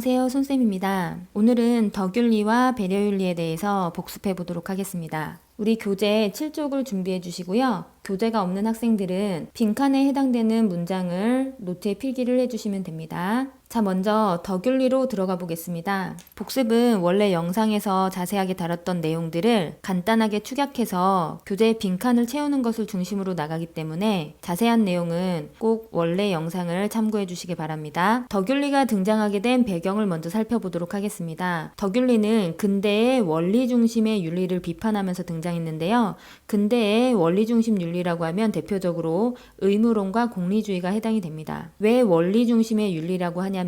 안녕하세요, 손쌤입니다. 오늘은 덕윤리와 배려윤리에 대해서 복습해 보도록 하겠습니다. 우리 교재 7쪽을 준비해 주시고요. 교재가 없는 학생들은 빈칸에 해당되는 문장을 노트에 필기를 해주시면 됩니다. 자, 먼저 덕윤리로 들어가 보겠습니다. 복습은 원래 영상에서 자세하게 다뤘던 내용들을 간단하게 축약해서 교재의 빈칸을 채우는 것을 중심으로 나가기 때문에 자세한 내용은 꼭 원래 영상을 참고해 주시기 바랍니다. 덕윤리가 등장하게 된 배경을 먼저 살펴보도록 하겠습니다. 덕윤리는 근대의 원리 중심의 윤리를 비판하면서 등장했는데요. 근대의 원리 중심 윤리라고 하면 대표적으로 의무론과 공리주의가 해당이 됩니다. 왜 원리 중심의 윤리라고 하냐면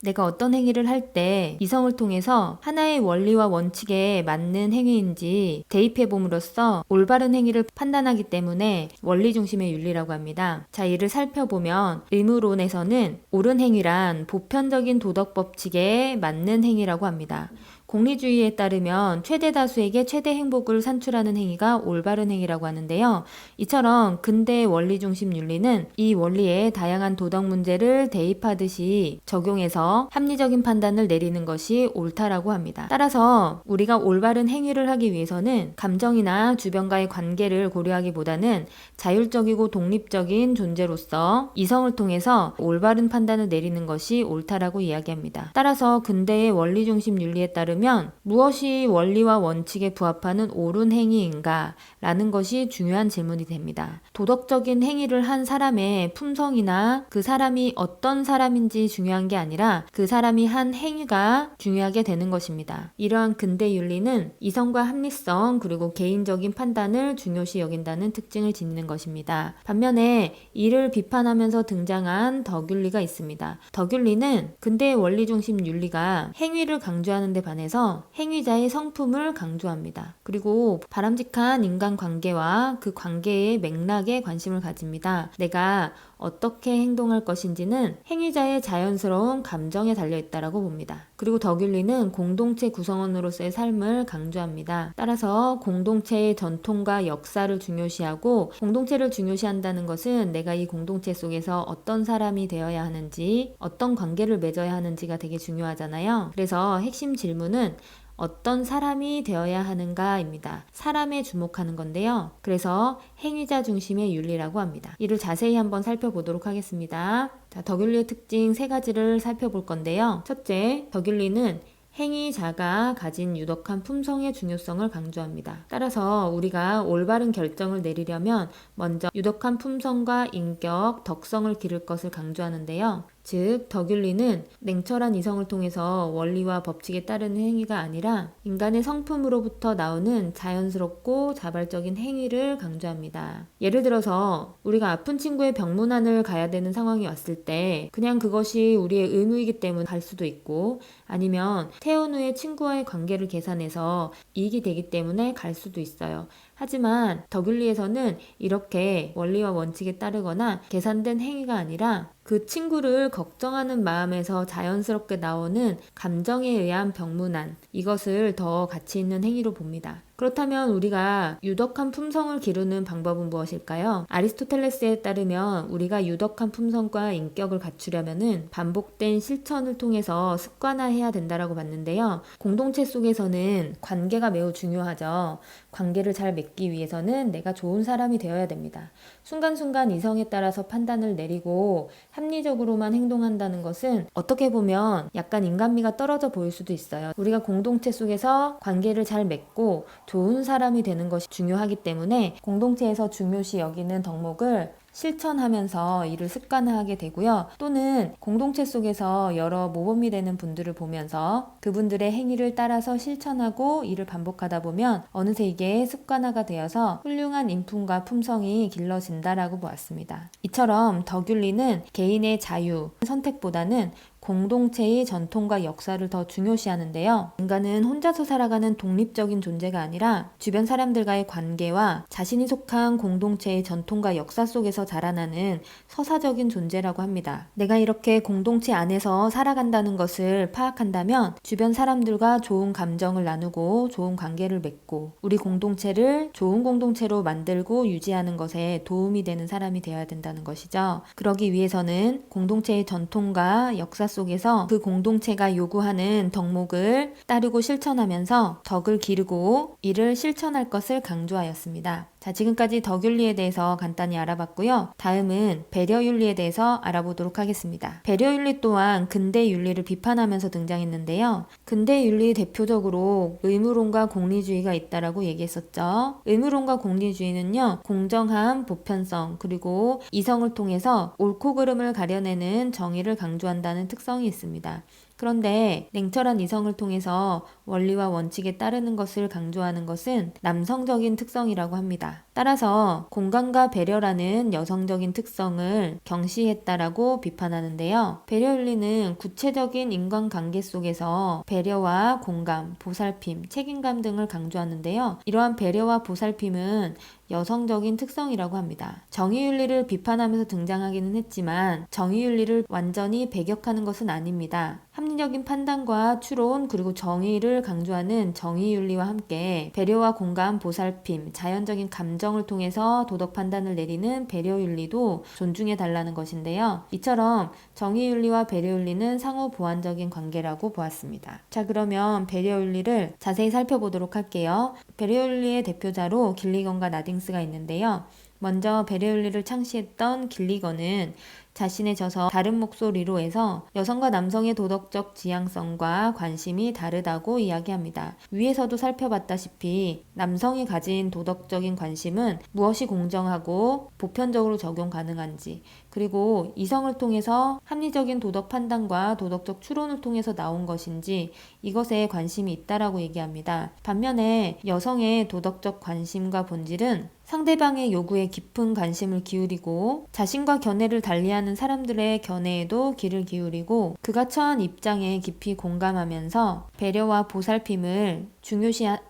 내가 어떤 행위를 할 때 이성을 통해서 하나의 원리와 원칙에 맞는 행위인지 대입해 봄으로써 올바른 행위를 판단하기 때문에 원리 중심의 윤리라고 합니다. 자, 이를 살펴보면 의무론에서는 옳은 행위란 보편적인 도덕 법칙에 맞는 행위라고 합니다. 공리주의에 따르면 최대 다수에게 최대 행복을 산출하는 행위가 올바른 행위라고 하는데요. 이처럼 근대의 원리 중심 윤리는 이 원리에 다양한 도덕 문제를 대입하듯이 적용해서 합리적인 판단을 내리는 것이 옳다라고 합니다. 따라서 우리가 올바른 행위를 하기 위해서는 감정이나 주변과의 관계를 고려하기보다는 자율적이고 독립적인 존재로서 이성을 통해서 올바른 판단을 내리는 것이 옳다라고 이야기합니다. 따라서 근대의 원리 중심 윤리에 따르면 무엇이 원리와 원칙에 부합하는 옳은 행위인가? 라는 것이 중요한 질문이 됩니다. 도덕적인 행위를 한 사람의 품성이나 그 사람이 어떤 사람인지 중요한 게 아니라 그 사람이 한 행위가 중요하게 되는 것입니다. 이러한 근대 윤리는 이성과 합리성 그리고 개인적인 판단을 중요시 여긴다는 특징을 지니는 것입니다. 반면에 이를 비판하면서 등장한 덕윤리가 있습니다. 덕윤리는 근대의 원리 중심 윤리가 행위를 강조하는 데 반해서 행위자의 성품을 강조합니다. 그리고 바람직한 인간관계와 그 관계의 맥락에 관심을 가집니다. 내가 어떻게 행동할 것인지는 행위자의 자연스러운 감정에 달려있다라고 봅니다. 그리고 덕윤리는 공동체 구성원으로서의 삶을 강조합니다. 따라서 공동체의 전통과 역사를 중요시하고 공동체를 중요시한다는 것은 내가 이 공동체 속에서 어떤 사람이 되어야 하는지 어떤 관계를 맺어야 하는지가 되게 중요하잖아요. 그래서 핵심 질문은 어떤 사람이 되어야 하는가입니다. 사람에 주목하는 건데요. 그래서 행위자 중심의 윤리라고 합니다. 이를 자세히 한번 살펴보도록 하겠습니다. 자, 덕윤리의 특징 3가지를 살펴볼 건데요. 첫째, 덕윤리는 행위자가 가진 유덕한 품성의 중요성을 강조합니다. 따라서 우리가 올바른 결정을 내리려면 먼저 유덕한 품성과 인격, 덕성을 기를 것을 강조하는데요. 즉, 덕윤리는 냉철한 이성을 통해서 원리와 법칙에 따르는 행위가 아니라 인간의 성품으로부터 나오는 자연스럽고 자발적인 행위를 강조합니다. 예를 들어서 우리가 아픈 친구의 병문안을 가야 되는 상황이 왔을 때 그냥 그것이 우리의 의무이기 때문에 갈 수도 있고 아니면 퇴원 후에 친구와의 관계를 계산해서 이익이 되기 때문에 갈 수도 있어요. 하지만 덕윤리에서는 이렇게 원리와 원칙에 따르거나 계산된 행위가 아니라 그 친구를 걱정하는 마음에서 자연스럽게 나오는 감정에 의한 병문안, 이것을 더 가치 있는 행위로 봅니다. 그렇다면 우리가 유덕한 품성을 기르는 방법은 무엇일까요? 아리스토텔레스에 따르면 우리가 유덕한 품성과 인격을 갖추려면은 반복된 실천을 통해서 습관화해야 된다라고 봤는데요. 공동체 속에서는 관계가 매우 중요하죠. 관계를 잘 맺기 위해서는 내가 좋은 사람이 되어야 됩니다. 순간순간 이성에 따라서 판단을 내리고 합리적으로만 행동한다는 것은 어떻게 보면 약간 인간미가 떨어져 보일 수도 있어요. 우리가 공동체 속에서 관계를 잘 맺고 좋은 사람이 되는 것이 중요하기 때문에 공동체에서 중요시 여기는 덕목을 실천하면서 이를 습관화하게 되고요. 또는 공동체 속에서 여러 모범이 되는 분들을 보면서 그분들의 행위를 따라서 실천하고 이를 반복하다 보면 어느새 이게 습관화가 되어서 훌륭한 인품과 품성이 길러진다라고 보았습니다. 이처럼 덕윤리는 개인의 자유, 선택보다는 공동체의 전통과 역사를 더 중요시하는데요. 인간은 혼자서 살아가는 독립적인 존재가 아니라 주변 사람들과의 관계와 자신이 속한 공동체의 전통과 역사 속에서 자라나는 서사적인 존재라고 합니다. 내가 이렇게 공동체 안에서 살아간다는 것을 파악한다면 주변 사람들과 좋은 감정을 나누고 좋은 관계를 맺고 우리 공동체를 좋은 공동체로 만들고 유지하는 것에 도움이 되는 사람이 되어야 된다는 것이죠. 그러기 위해서는 공동체의 전통과 역사 속에 속에서 그 공동체가 요구하는 덕목을 따르고 실천하면서 덕을 기르고 이를 실천할 것을 강조하였습니다. 자, 지금까지 덕윤리에 대해서 간단히 알아봤고요. 다음은 배려윤리에 대해서 알아보도록 하겠습니다. 배려윤리 또한 근대윤리를 비판하면서 등장했는데요. 근대윤리 대표적으로 의무론과 공리주의가 있다라고 얘기했었죠. 의무론과 공리주의는요, 공정함, 보편성, 그리고 이성을 통해서 옳고 그름을 가려내는 정의를 강조한다는 특성이 있습니다. 그런데 냉철한 이성을 통해서 원리와 원칙에 따르는 것을 강조하는 것은 남성적인 특성이라고 합니다. 따라서 공감과 배려라는 여성적인 특성을 경시했다라고 비판하는데요. 배려윤리는 구체적인 인간관계 속에서 배려와 공감, 보살핌, 책임감 등을 강조하는데요. 이러한 배려와 보살핌은 여성적인 특성이라고 합니다. 정의윤리를 비판하면서 등장하기는 했지만 정의윤리를 완전히 배격하는 것은 아닙니다. 합리적인 판단과 추론 그리고 정의를 강조하는 정의윤리와 함께 배려와 공감, 보살핌, 자연적인 감정을 통해서 도덕 판단을 내리는 배려윤리도 존중해 달라는 것인데요. 이처럼 정의윤리와 배려윤리는 상호 보완적인 관계라고 보았습니다. 자, 그러면 배려윤리를 자세히 살펴보도록 할게요. 배려윤리의 대표자로 길리건과 나딩스가 있는데요. 먼저 배려윤리를 창시했던 길리건은 자신의 저서 다른 목소리로 해서 여성과 남성의 도덕적 지향성과 관심이 다르다고 이야기합니다. 위에서도 살펴봤다시피 남성이 가진 도덕적인 관심은 무엇이 공정하고 보편적으로 적용 가능한지, 그리고 이성을 통해서 합리적인 도덕 판단과 도덕적 추론을 통해서 나온 것인지 이것에 관심이 있다라고 얘기합니다. 반면에 여성의 도덕적 관심과 본질은 상대방의 요구에 깊은 관심을 기울이고 자신과 견해를 달리하는 사람들의 견해에도 귀를 기울이고 그가 처한 입장에 깊이 공감하면서 배려와 보살핌을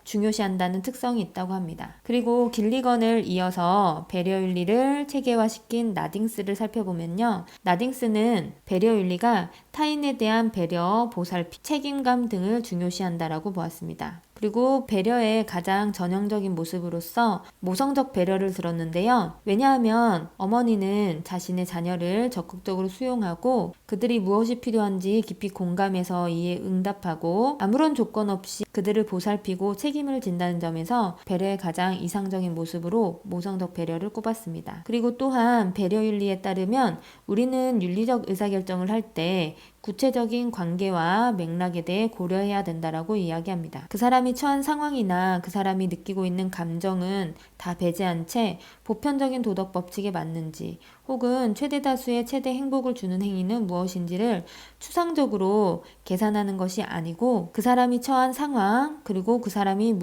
중요시한다는 특성이 있다고 합니다. 그리고 길리건을 이어서 배려윤리를 체계화시킨 나딩스를 살펴보면요. 나딩스는 배려윤리가 타인에 대한 배려, 보살핌, 책임감 등을 중요시한다라고 보았습니다. 그리고 배려의 가장 전형적인 모습으로서 모성적 배려를 들었는데요. 왜냐하면 어머니는 자신의 자녀를 적극적으로 수용하고 그들이 무엇이 필요한지 깊이 공감해서 이에 응답하고 아무런 조건 없이 그들을 보살피고 책임을 진다는 점에서 배려의 가장 이상적인 모습으로 모성적 배려를 꼽았습니다. 그리고 또한 배려윤리에 따르면 우리는 윤리적 의사결정을 할 때 구체적인 관계와 맥락에 대해 고려해야 된다라고 이야기합니다. 그 사람이 처한 상황이나 그 사람이 느끼고 있는 감정은 다 배제한 채 보편적인 도덕 법칙에 맞는지 혹은 최대 다수의 최대 행복을 주는 행위는 무엇인지를 추상적으로 계산하는 것이 아니고 그 사람이 처한 상황 그리고 그 사람이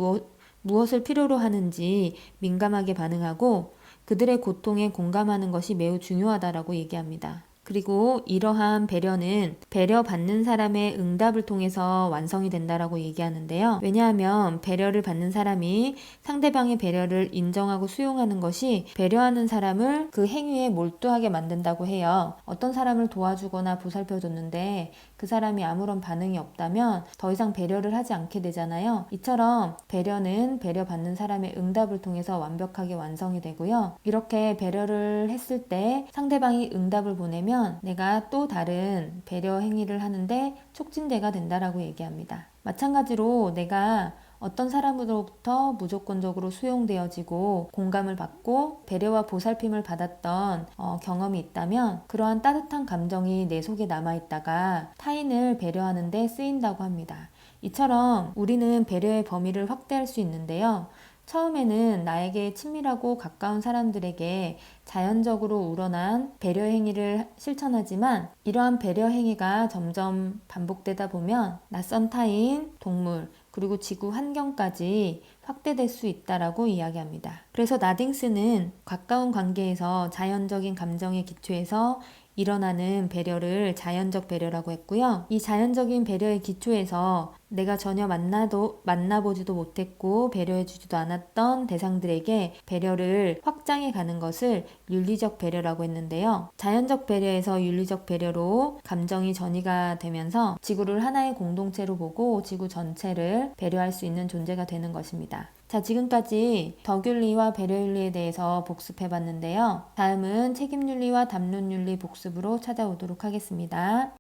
무엇을 필요로 하는지 민감하게 반응하고 그들의 고통에 공감하는 것이 매우 중요하다라고 얘기합니다. 그리고 이러한 배려는 배려받는 사람의 응답을 통해서 완성이 된다라고 얘기하는데요. 왜냐하면 배려를 받는 사람이 상대방의 배려를 인정하고 수용하는 것이 배려하는 사람을 그 행위에 몰두하게 만든다고 해요. 어떤 사람을 도와주거나 보살펴줬는데 그 사람이 아무런 반응이 없다면 더 이상 배려를 하지 않게 되잖아요. 이처럼 배려는 배려받는 사람의 응답을 통해서 완벽하게 완성이 되고요. 이렇게 배려를 했을 때 상대방이 응답을 보내면 내가 또 다른 배려 행위를 하는데 촉진제가 된다라고 얘기합니다. 마찬가지로 내가 어떤 사람으로부터 무조건적으로 수용되어지고 공감을 받고 배려와 보살핌을 받았던 경험이 있다면 그러한 따뜻한 감정이 내 속에 남아있다가 타인을 배려하는 데 쓰인다고 합니다. 이처럼 우리는 배려의 범위를 확대할 수 있는데요. 처음에는 나에게 친밀하고 가까운 사람들에게 자연적으로 우러난 배려 행위를 실천하지만 이러한 배려 행위가 점점 반복되다 보면 낯선 타인, 동물, 그리고 지구 환경까지 확대될 수 있다라고 이야기합니다. 그래서 나딩스는 가까운 관계에서 자연적인 감정에 기초해서 일어나는 배려를 자연적 배려라고 했고요. 이 자연적인 배려의 기초에서 내가 전혀 만나보지도 못했고 배려해주지도 않았던 대상들에게 배려를 확장해 가는 것을 윤리적 배려라고 했는데요. 자연적 배려에서 윤리적 배려로 감정이 전이가 되면서 지구를 하나의 공동체로 보고 지구 전체를 배려할 수 있는 존재가 되는 것입니다. 자, 지금까지 덕윤리와 배려윤리에 대해서 복습해 봤는데요. 다음은 책임윤리와 담론윤리 복습으로 찾아오도록 하겠습니다.